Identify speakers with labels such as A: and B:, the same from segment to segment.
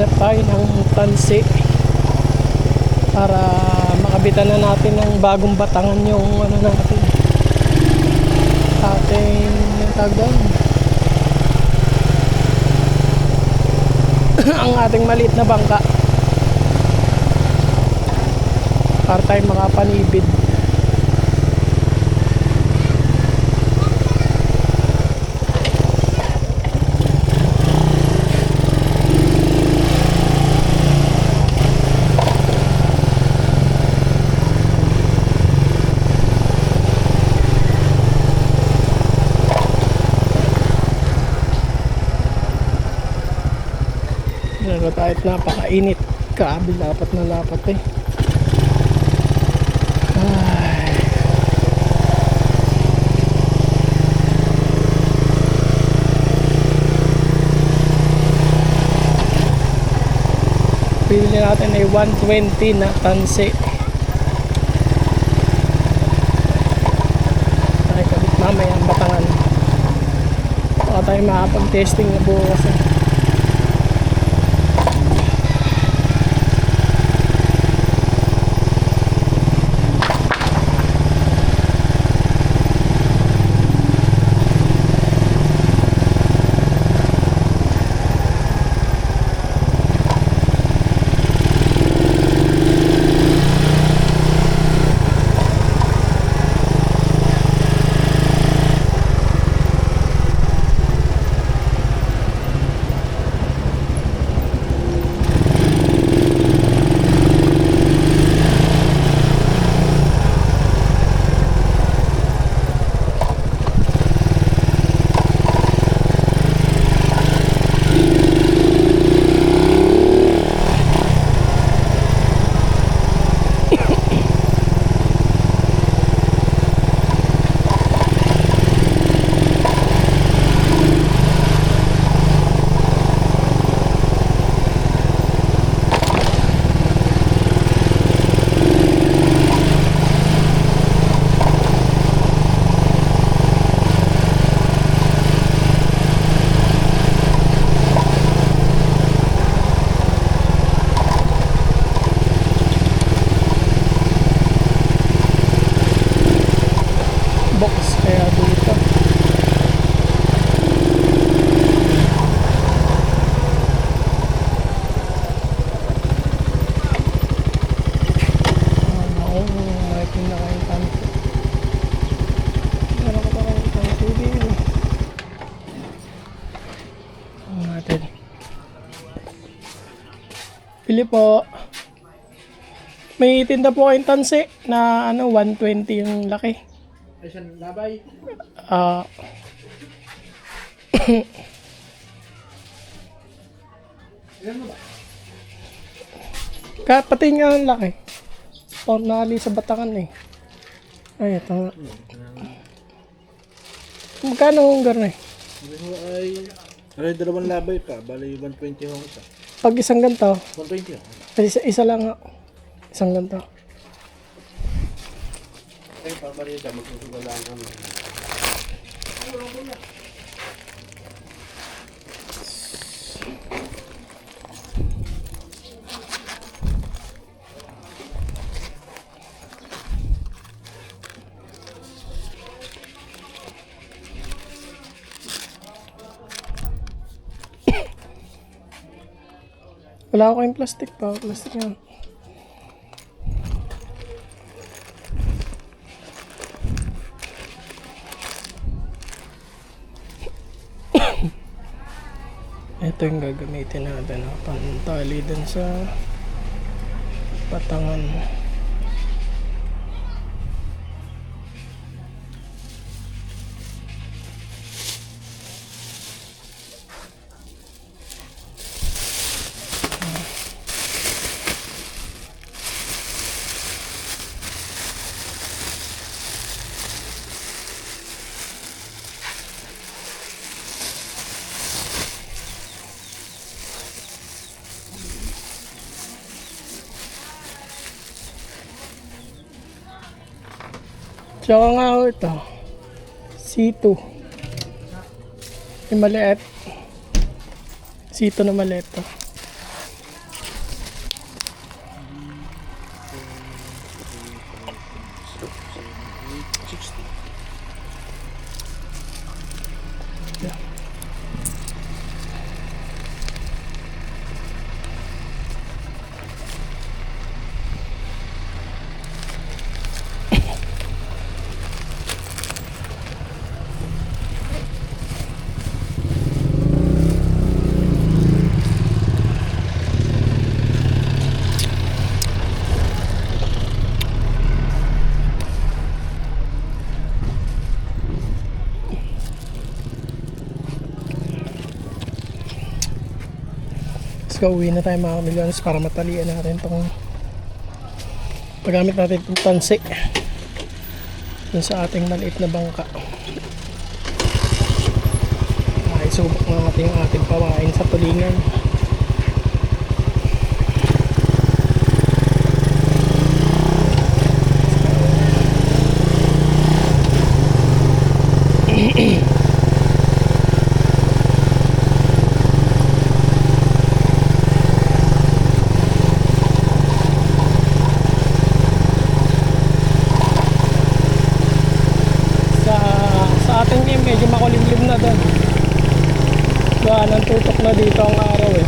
A: Hanap tayo ng tansi para makabitan na natin ng bagong batangan yung ano natin, ating tawag doon, ang ating maliit na bangka para tayo makapanibid. Kahit napakainit, kaabil lapat na lapat eh. Ay. Pili natin ay 120 na tansi. Nakikabit mamaya ang batangan. Baka tayo makapag-testing na bukas eh. Box kaya dito. May pinakain tansi. Meron ko pa rin tansi din. Natin. Pili po. May tinda po kayong tansi na ano 120 yung laki.
B: Ayan, labay. Ilan mo ba?
A: Pati nga ang laki. Nali sa batangan eh. Ay, ito nga. Magkano ang garne?
B: Ay, dalawang labay pa. Bali, 120 ho isa.
A: Pag isang ganito,
B: 120 ho.
A: isa lang nga. Isang ganito.
B: Ay, paparida. Magsusugalaan kami.
A: Wala ako kayong plastic pa. Plastic yan. Ito yung gagamitin natin. Pantali din sa batangan. Tsaka nga ako ito. C2. Yung maliit. C2 na maliit to. go, uwi na tayo mga milyones para matalian natin itong paggamit natin itong tansi dun sa ating maliit na bangka. Ay, subok na natin yung ating pawain sa tulingan. Sa ating game medyo makulimlim na doon. Gawa ng tutok na dito ang araw eh.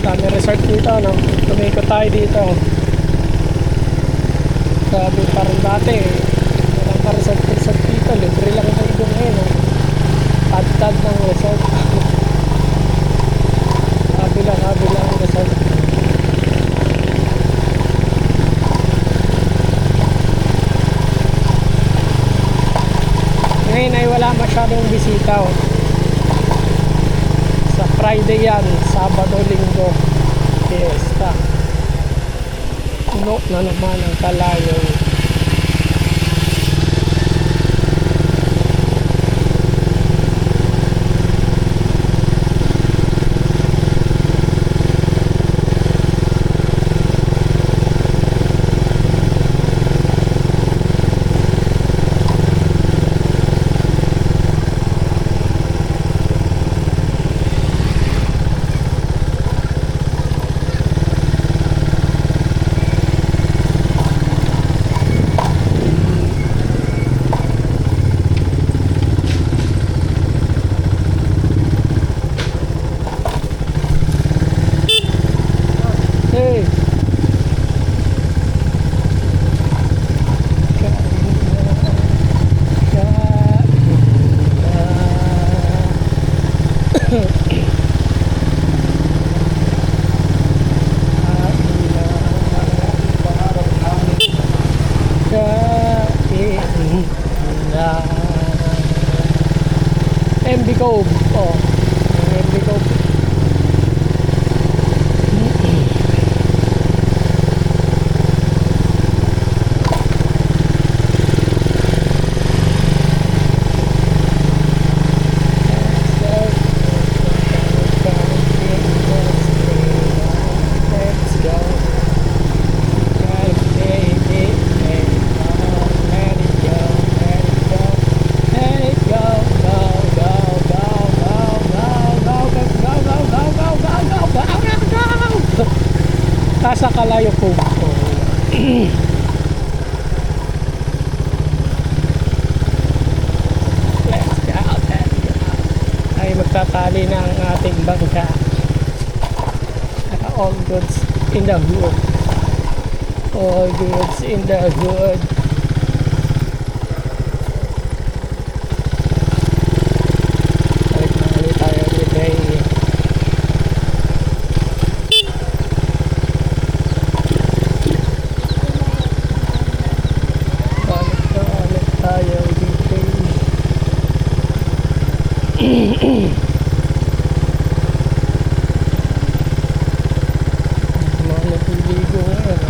A: Dami resort dito, no? Tumikot tayo dito. Sabi parang dati, walang pa resort dito. Libre lang tayo doon ngayon, no? Tad-tad ng resort. Kabilang ang resort. Ngayon ay wala masyadong bisita, oh. Sa Friday yan, Sabado, Linggo, Fiesta. Puno na naman ang Kalayaw. Hey. MB Cove. Oh, MB Cove. Sa Kalayaw po. Let's go. Ay magtatali na ang ating bangka. All goods in the hood. All goods in the hood. Balik tayo today. Mga naliligo ngayon.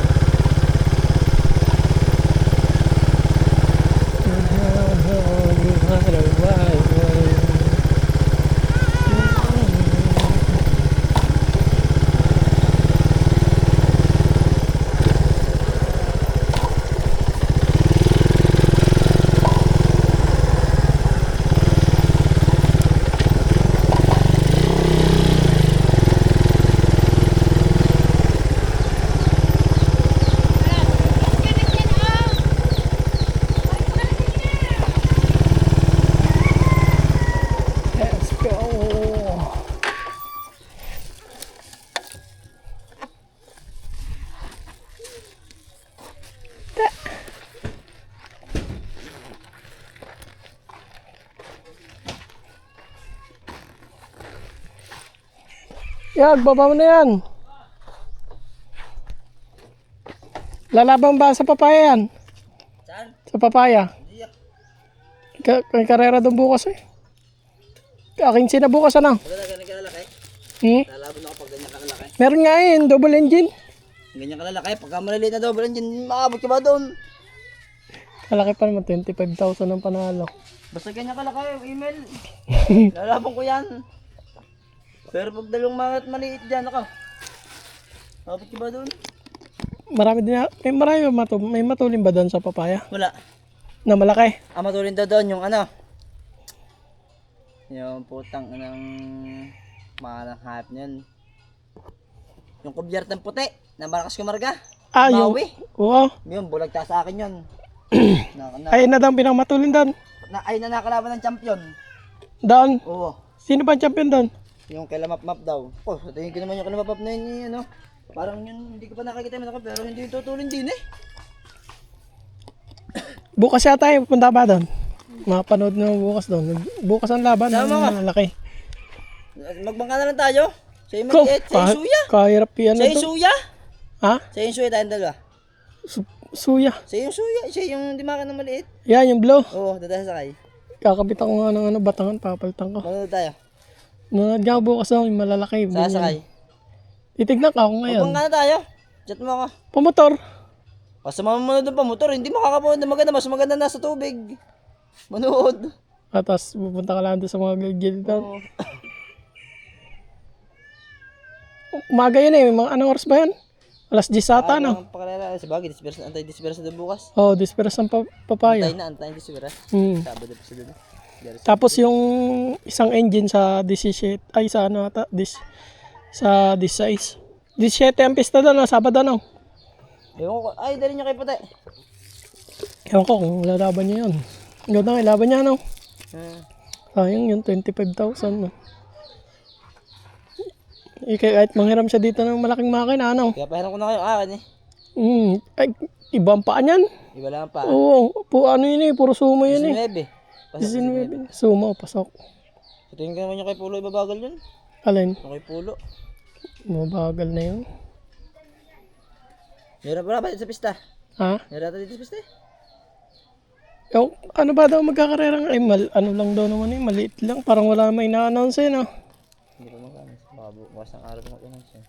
A: Yag, baba mo na yan. Lalaban ba sa papaya yan?
C: Saan?
A: Sa papaya.
C: Hindi ah.
A: May karera doon bukas eh. Aking sinabukas ano?
C: Maganda ganyan kalalaki. Lalaban ako pag ganyan kalalaki.
A: Meron nga eh, double engine.
C: Ganyan kalalaki. Pagka maliliit na double engine, makabot ka ba doon?
A: Kalaki pa naman, 25,000 ang panalo.
C: Basta ganyan kalaki, email. Lalaban ko yan. Pero pag dalawang mga maliit dyan, ako. Makabot ka ba doon?
A: Marami din, may matulin ba doon sa papaya?
C: Wala.
A: Na malaki?
C: Ang matulin daw doon yung ano. Yung putang ng mga hype niyan. Yung kubyart ng puti na malakas kumarga.
A: Ah, yung,
C: Maui.
A: oo.
C: Yun, bulagta sa akin yun.
A: Ay na daw ang pinakamatulin doon.
C: Ay na nakalaban ng champion.
A: Doon?
C: Oo.
A: Sino ba ang champion doon?
C: Yung kay Lamap daw. Oh, tingin ko naman yung kay Lamap na yun, ano. Parang yun, hindi ko pa nakakita yung pero hindi yung tutulin din eh.
A: Bukas yata tayo, punta ba doon? Mapanood na bukas doon. Bukas ang laban,
C: Sama ka.
A: ang malaki.
C: Magbangka na lang tayo. Siya yung
A: Ko,
C: maliit, siya yung suya.
A: kahirap yan
C: Siya
A: na
C: yung
A: to.
C: suya.
A: Ha?
C: Siya yung suya tayong dalawa.
A: Suya.
C: Siya yung suya, siya yung dimakan ng maliit.
A: Yan, yung blow.
C: Oo, dadasakay.
A: Kakabitan ko nga ng ano, batangan, papalitan ko.
C: Manood tayo.
A: Nanood nga bukas daw, yung malalaki.
C: Sasakay.
A: Titignan ka ako ngayon.
C: Magbangka na tayo. Chat mo ako.
A: Pamotor.
C: Basta manood ng pamotor, hindi makakapunod na maganda. Mas maganda nasa tubig. Manood.
A: At tapos pupunta ka lang doon sa mga gilid doon.
C: Oo.
A: Umaga yun eh, mga anong oras ba yan? Alas 10 ata, no?
C: Ang pakalala, sa bagay, antay-dispersa doon bukas.
A: Oh, disperas ng papaya.
C: Antay-dispersa.
A: Hmm.
C: Sabado pa sila doon.
A: Tapos yung isang engine sa 17, ay sa ano ata, sa 16. 17 ang pista doon, no? Sabado, no?
C: Ewan ko, ay, dali niya kay Patay.
A: Ewan ko kung lalaban niya yun. Ganda nga, laban niya, no? Sayang yun, 25,000, no? Kahit manghiram siya dito ng malaking makina, ano?
C: Kaya pahiram ko na kayo akin eh.
A: Ay, iba ang paa niyan.
C: Iba lang pa.
A: Oo, ano yun eh, puro sumo yun eh.
C: 19. Pasok
A: 19. Sumo, pasok.
C: Sa tingin ka naman yung kay Pulo, ibabagal yun.
A: Alin?
C: Yung kay Pulo.
A: Mabagal na yun.
C: Meron pa ba dito sa pista?
A: Ha?
C: Meron ata dito sa pista eh.
A: Yung, ano ba daw magkakarerang? Ay, ano lang daw naman eh, maliit lang. Parang wala may na-announce eh, no?
C: Hindi ko magkano. Baka bukas ng araw ko mag-announce yan.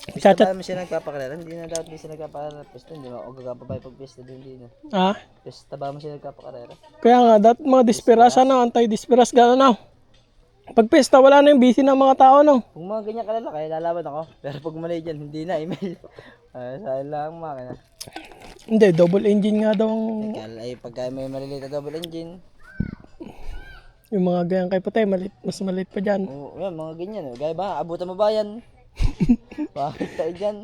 C: Pista
A: Chat-chat.
C: ba naman siya nagpapakalala? Hindi na dapat di siya nagpapakalala. Pista, hindi na ako gagapabay pag pista din din.
A: Ha?
C: Pista ba naman siya nagpapakalala?
A: Kaya nga, mga disperas, ano, anti-disperas, gano'n, no? Pag pesta, wala na yung busy ng mga tao, no?
C: Kung mga ganyan kalala, kaya lalaban ako. Pero pag mali dyan, hindi na email. Saan lang makina.
A: Hindi, double engine nga daw ang,
C: Ay, pagka may maliliit na double engine.
A: yung mga gayang kay Patay, mas maliit pa dyan.
C: Oo, yan, mga ganyan. Gaya ba, abutan mo ba yan? Bakit tayo dyan?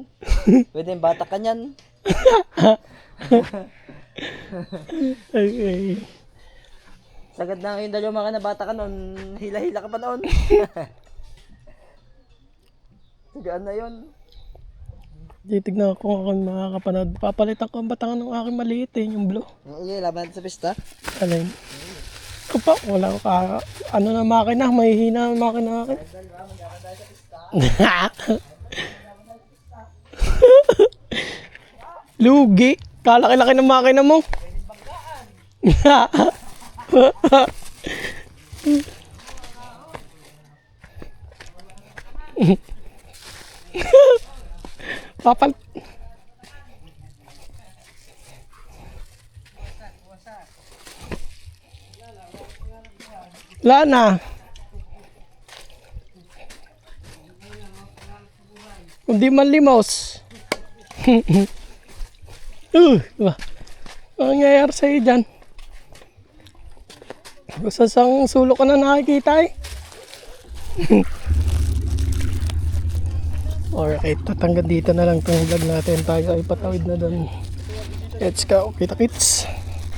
C: Pwede yung batak ka nyan.
A: Ay.
C: Sagad na yung dalawang mga nabata ka noon, hila-hila ka pa noon. Sagaan na yun.
A: Titignan ko kung makakapanood. Papalitan ko ang batangan ng aking maliit eh, yung blue.
C: Okay, laban natin sa pista.
A: Alin? Opa, wala ko ka. Ano na makina, may hina ang makina akin. Lugi. Kalaki-laki ng makina mo. Papal. Wala na. Hindi man limos. Diba? Ano nangyayari sa'yo dyan? Gusto sang sulok ka na nakikita eh. Alright, tatanggal dito na lang itong vlog natin. Tayo ay patawid na doon. Let's go, kita kits.